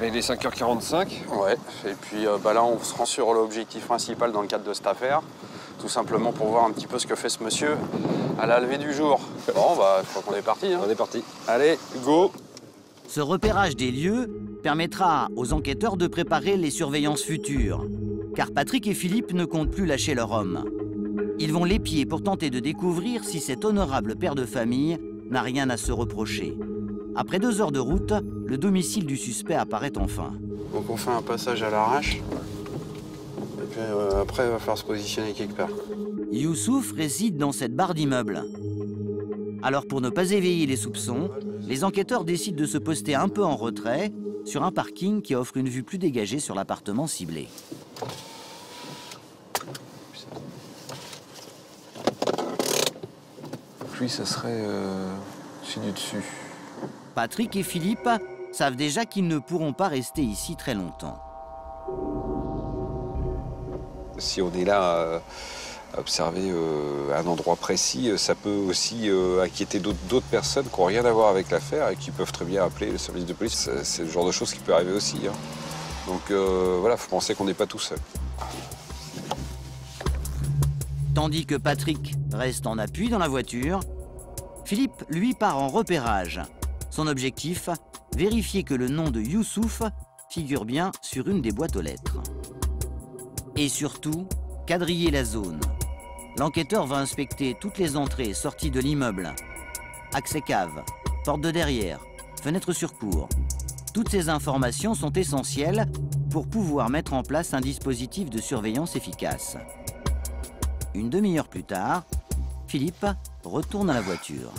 Mais il est 5h45. Ouais, et puis là on se rend sur l'objectif principal dans le cadre de cette affaire, tout simplement pour voir un petit peu ce que fait ce monsieur à la levée du jour. Bon bah je crois qu'on est parti. Hein. On est parti. Allez, go! Ce repérage des lieux permettra aux enquêteurs de préparer les surveillances futures, car Patrick et Philippe ne comptent plus lâcher leur homme. Ils vont l'épier pour tenter de découvrir si cet honorable père de famille n'a rien à se reprocher. Après 2 heures de route, le domicile du suspect apparaît enfin. Donc on fait un passage à l'arrache, et puis après il va falloir se positionner quelque part. Youssouf réside dans cette barre d'immeuble. Alors pour ne pas éveiller les soupçons, les enquêteurs décident de se poster un peu en retrait sur un parking qui offre une vue plus dégagée sur l'appartement ciblé. Lui, ça serait celui du dessus. Patrick et Philippe savent déjà qu'ils ne pourront pas rester ici très longtemps. Si on est là à observer un endroit précis, ça peut aussi inquiéter d'autres personnes qui n'ont rien à voir avec l'affaire et qui peuvent très bien appeler le service de police. C'est le genre de choses qui peut arriver aussi. Hein. Donc voilà, il faut penser qu'on n'est pas tout seul. Tandis que Patrick reste en appui dans la voiture, Philippe, lui, part en repérage. Son objectif, vérifier que le nom de Youssouf figure bien sur une des boîtes aux lettres. Et surtout, quadriller la zone. L'enquêteur va inspecter toutes les entrées et sorties de l'immeuble. Accès cave, porte de derrière, fenêtre sur cour. Toutes ces informations sont essentielles pour pouvoir mettre en place un dispositif de surveillance efficace. Une demi-heure plus tard, Philippe retourne à la voiture.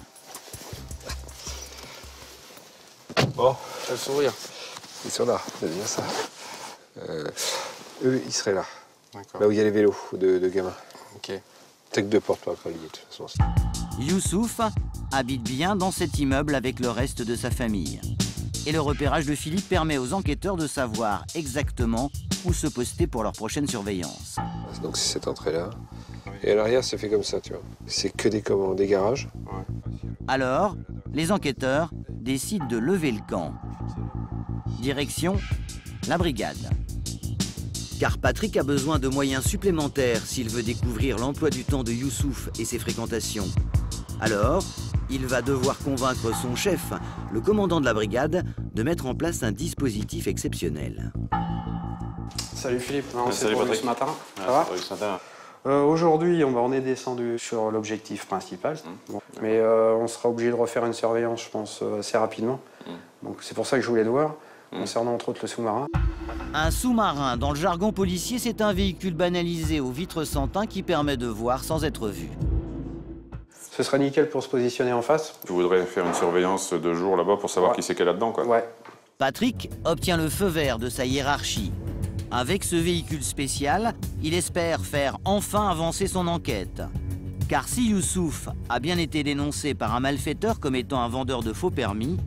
Bon, Le sourire. ils sont là, c'est bien ça. Eux, ils seraient là. D'accord. Là où il y a les vélos de gamins. Ok. Peut-être que deux portes pas reliées de toute façon. Youssouf habite bien dans cet immeuble avec le reste de sa famille. Et le repérage de Philippe permet aux enquêteurs de savoir exactement où se poster pour leur prochaine surveillance. Donc c'est cette entrée-là. Et à l'arrière, c'est fait comme ça, tu vois. C'est que des garages. Alors, les enquêteurs décident de lever le camp. Direction la brigade. Car Patrick a besoin de moyens supplémentaires s'il veut découvrir l'emploi du temps de Youssouf et ses fréquentations. Alors, il va devoir convaincre son chef, le commandant de la brigade, de mettre en place un dispositif exceptionnel. Salut Philippe, on s'est salut revu Patrick. ce matin. Ah, Ça va? ce matin. Aujourd'hui, on est descendu sur l'objectif principal, bon. Mais on sera obligé de refaire une surveillance, je pense, assez rapidement. Donc c'est pour ça que je voulais te voir, concernant entre autres le sous-marin. Un sous-marin, dans le jargon policier, c'est un véhicule banalisé aux vitres sans teint qui permet de voir sans être vu. Ce serait nickel pour se positionner en face. Je voudrais faire une surveillance de jour là-bas pour savoir qui c'est qu'il y a là-dedans, quoi. Ouais. Patrick obtient le feu vert de sa hiérarchie. Avec ce véhicule spécial, il espère faire enfin avancer son enquête. Car si Youssouf a bien été dénoncé par un malfaiteur comme étant un vendeur de faux permis,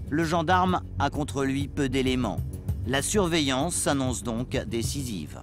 le gendarme a contre lui peu d'éléments. La surveillance s'annonce donc décisive.